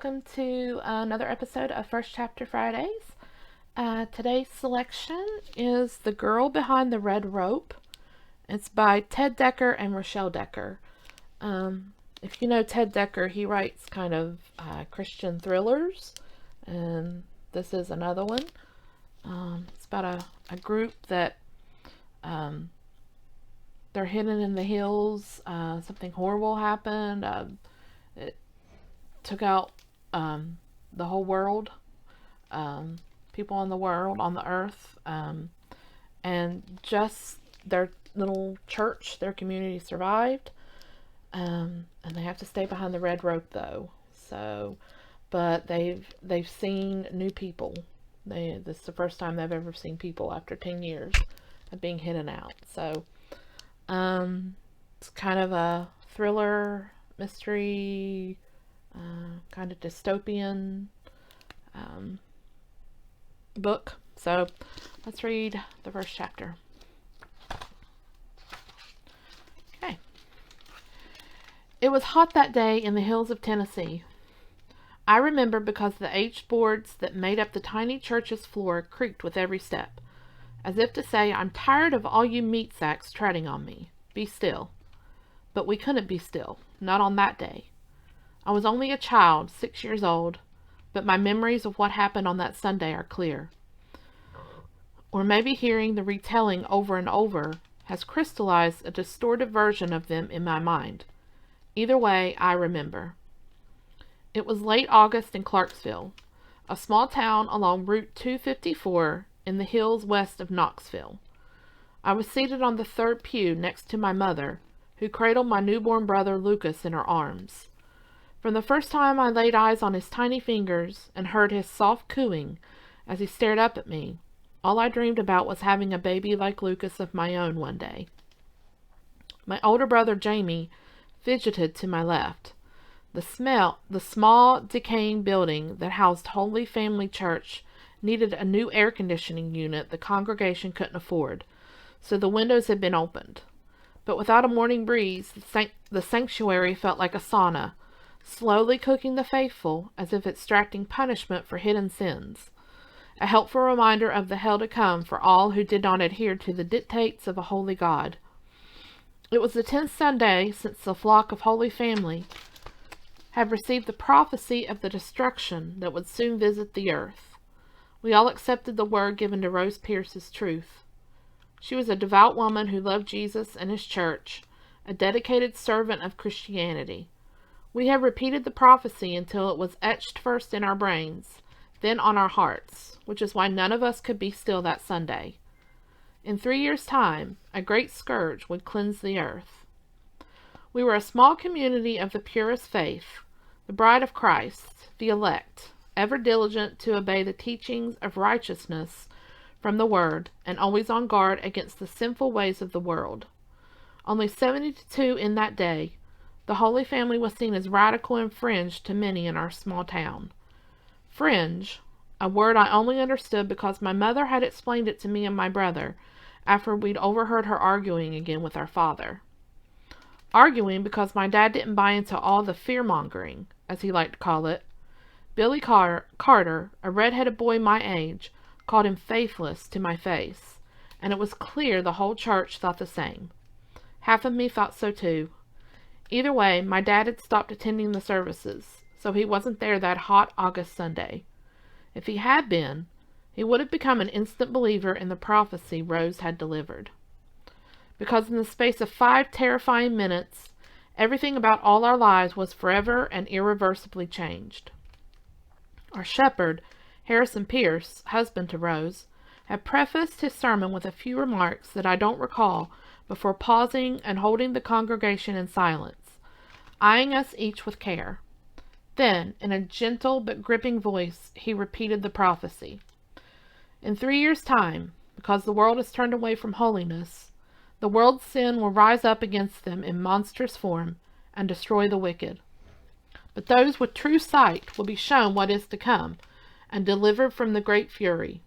welcome to another episode of First Chapter Fridays. Today's selection is The Girl Behind the Red Rope. It's by Ted Dekker and Rachelle Dekker. If you know Ted Dekker, he writes kind of Christian thrillers, and this is another one. It's about a group that they're hidden in the hills. Something horrible happened. It took out the whole world, people in the world, on the earth, and just their little church, their community survived, and they have to stay behind the red rope though. So, but they've seen new people. This is the first time they've ever seen people after 10 years of being hidden out. So, it's kind of a thriller, mystery, kind of dystopian book. So let's read the first chapter. Okay. It was hot that day in the hills of Tennessee. I remember because the H boards that made up the tiny church's floor creaked with every step, as if to say, I'm tired of all you meat sacks treading on me. Be still. But we couldn't be still, not on that day. I was only a child, 6 years old, but my memories of what happened on that Sunday are clear. Or maybe hearing the retelling over and over has crystallized a distorted version of them in my mind. Either way, I remember. It was late August in Clarksville, a small town along Route 254 in the hills west of Knoxville. I was seated on the third pew next to my mother, who cradled my newborn brother Lucas in her arms. From the first time I laid eyes on his tiny fingers and heard his soft cooing as he stared up at me, all I dreamed about was having a baby like Lucas of my own one day. My older brother Jamie fidgeted to my left. The small, decaying building that housed Holy Family Church needed a new air conditioning unit the congregation couldn't afford, so the windows had been opened. But without a morning breeze, the sanctuary felt like a sauna, slowly cooking the faithful as if extracting punishment for hidden sins, a helpful reminder of the hell to come for all who did not adhere to the dictates of a holy God. It was the 10th Sunday since the flock of Holy Family had received the prophecy of the destruction that would soon visit the earth. We all accepted the word given to Rose Pierce as truth. She was a devout woman who loved Jesus and his church, a dedicated servant of Christianity. We had repeated the prophecy until it was etched first in our brains, then on our hearts, which is why none of us could be still that Sunday. In 3 years' time, a great scourge would cleanse the earth. We were a small community of the purest faith, the bride of Christ, the elect, ever diligent to obey the teachings of righteousness from the Word, and always on guard against the sinful ways of the world. Only 72 in that day, the Holy Family was seen as radical and fringe to many in our small town. Fringe, a word I only understood because my mother had explained it to me and my brother after we'd overheard her arguing again with our father. Arguing because my dad didn't buy into all the fear-mongering, as he liked to call it. Billy Carter, a red-headed boy my age, called him faithless to my face, and it was clear the whole church thought the same. Half of me thought so too. Either way, my dad had stopped attending the services, so he wasn't there that hot August Sunday. If he had been, he would have become an instant believer in the prophecy Rose had delivered. Because in the space of 5 terrifying minutes, everything about all our lives was forever and irreversibly changed. Our shepherd, Harrison Pierce, husband to Rose, had prefaced his sermon with a few remarks that I don't recall before pausing and holding the congregation in silence, eyeing us each with care. Then, in a gentle but gripping voice, he repeated the prophecy. In 3 years' time, because the world has turned away from holiness, the world's sin will rise up against them in monstrous form and destroy the wicked. But those with true sight will be shown what is to come, and delivered from the great fury.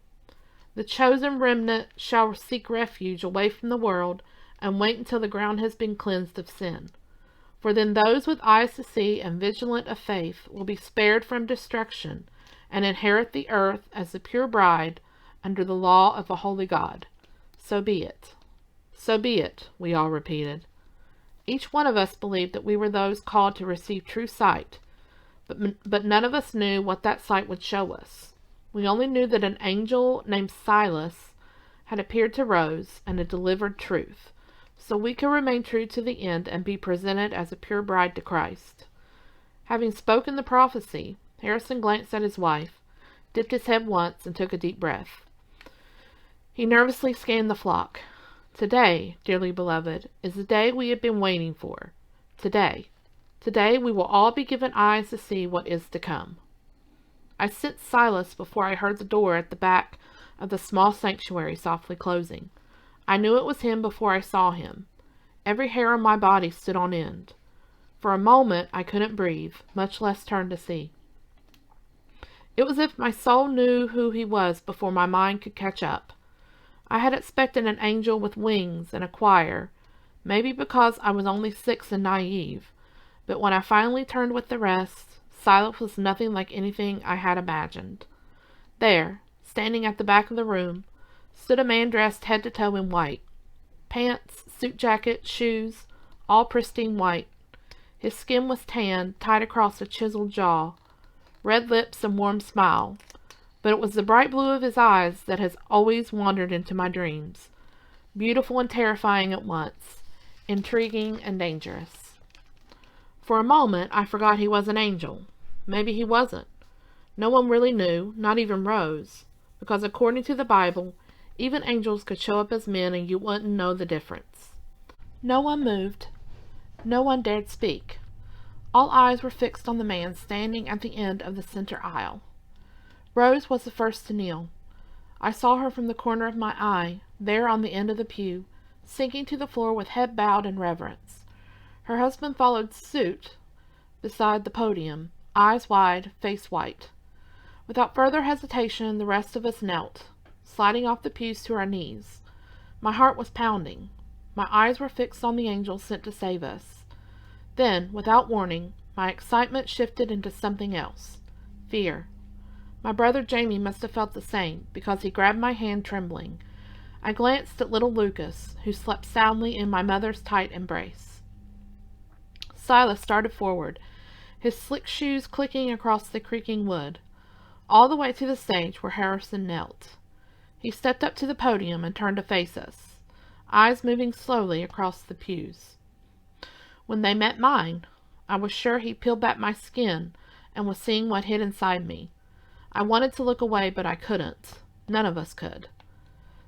The chosen remnant shall seek refuge away from the world and wait until the ground has been cleansed of sin. For then those with eyes to see and vigilant of faith will be spared from destruction and inherit the earth as the pure bride under the law of a holy God. So be it. So be it, we all repeated. Each one of us believed that we were those called to receive true sight, but none of us knew what that sight would show us. We only knew that an angel named Silas had appeared to Rose and had delivered truth, so we could remain true to the end and be presented as a pure bride to Christ. Having spoken the prophecy, Harrison glanced at his wife, dipped his head once, and took a deep breath. He nervously scanned the flock. Today, dearly beloved, is the day we have been waiting for. Today we will all be given eyes to see what is to come. I sensed Silas before I heard the door at the back of the small sanctuary softly closing. I knew it was him before I saw him. Every hair on my body stood on end. For a moment I couldn't breathe, much less turn to see. It was as if my soul knew who he was before my mind could catch up. I had expected an angel with wings and a choir, maybe because I was only 6 and naive, but when I finally turned with the rest, Silas was nothing like anything I had imagined. There, standing at the back of the room, stood a man dressed head to toe in white. Pants, suit jacket, shoes, all pristine white. His skin was tanned, tight across a chiseled jaw, red lips and warm smile, but it was the bright blue of his eyes that has always wandered into my dreams, beautiful and terrifying at once, intriguing and dangerous. For a moment I forgot he was an angel. Maybe he wasn't. No one really knew, not even Rose, because according to the Bible, even angels could show up as men and you wouldn't know the difference. No one moved. No one dared speak. All eyes were fixed on the man standing at the end of the center aisle. Rose was the first to kneel. I saw her from the corner of my eye, there on the end of the pew, sinking to the floor with head bowed in reverence. Her husband followed suit beside the podium, eyes wide, face white. Without further hesitation, the rest of us knelt, sliding off the pews to our knees. My heart was pounding. My eyes were fixed on the angel sent to save us. Then, without warning, my excitement shifted into something else. Fear. My brother Jamie must have felt the same, because he grabbed my hand trembling. I glanced at little Lucas, who slept soundly in my mother's tight embrace. Silas started forward, his slick shoes clicking across the creaking wood, all the way to the stage where Harrison knelt. He stepped up to the podium and turned to face us, eyes moving slowly across the pews. When they met mine, I was sure he peeled back my skin and was seeing what hid inside me. I wanted to look away, but I couldn't. None of us could.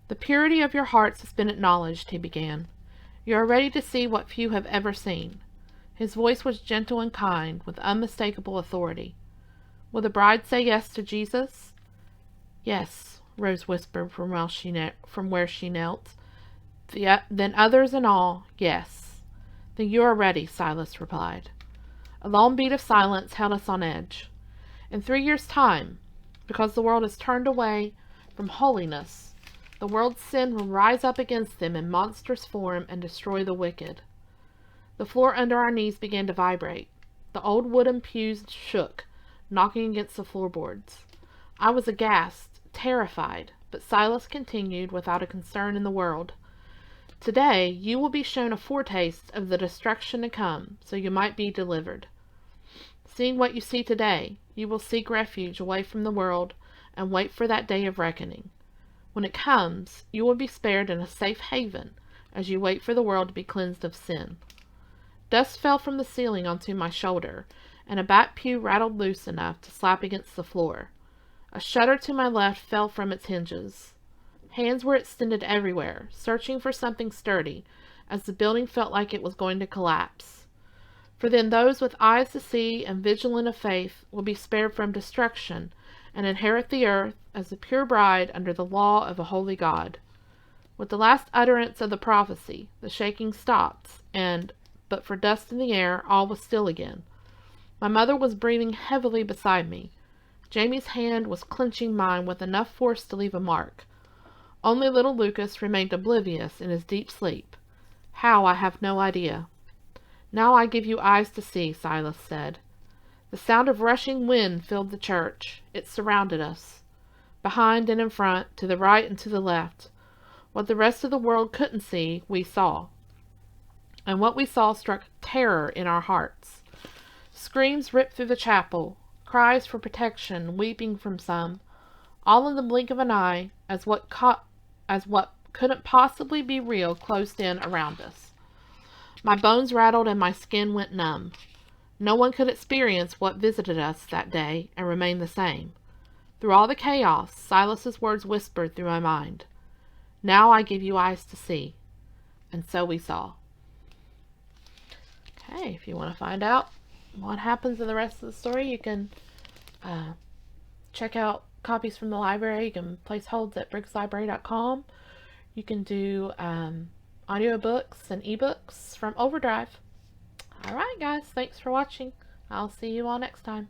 The purity of your hearts has been acknowledged, he began. You are ready to see what few have ever seen. His voice was gentle and kind, with unmistakable authority. Will the bride say yes to Jesus? Yes, Rose whispered from where she knelt. Then others and all, yes. Then you are ready, Silas replied. A long beat of silence held us on edge. In 3 years' time, because the world has turned away from holiness, the world's sin will rise up against them in monstrous form and destroy the wicked. The floor under our knees began to vibrate. The old wooden pews shook, knocking against the floorboards. I was aghast, terrified, but Silas continued without a concern in the world. Today you will be shown a foretaste of the destruction to come, so you might be delivered. Seeing what you see today, you will seek refuge away from the world and wait for that day of reckoning. When it comes, you will be spared in a safe haven as you wait for the world to be cleansed of sin. Dust fell from the ceiling onto my shoulder, and a back pew rattled loose enough to slap against the floor. A shutter to my left fell from its hinges. Hands were extended everywhere, searching for something sturdy, as the building felt like it was going to collapse. For then those with eyes to see and vigilant of faith will be spared from destruction and inherit the earth as the pure bride under the law of a holy God. With the last utterance of the prophecy, the shaking stopped, and, but for dust in the air, all was still again. My mother was breathing heavily beside me. Jamie's hand was clenching mine with enough force to leave a mark. Only little Lucas remained oblivious in his deep sleep. How, I have no idea. Now I give you eyes to see, Silas said. The sound of rushing wind filled the church. It surrounded us. Behind and in front, to the right and to the left. What the rest of the world couldn't see, we saw. And what we saw struck terror in our hearts. Screams ripped through the chapel, cries for protection, weeping from some, all in the blink of an eye, as what couldn't possibly be real closed in around us. My bones rattled and my skin went numb. No one could experience what visited us that day and remain the same. Through all the chaos, Silas's words whispered through my mind. Now I give you eyes to see. And so we saw. Okay, if you want to find out what happens in the rest of the story, you can check out copies from the library. You can place holds at briggslibrary.com. You can do audiobooks and ebooks from Overdrive. Alright guys, thanks for watching. I'll see you all next time.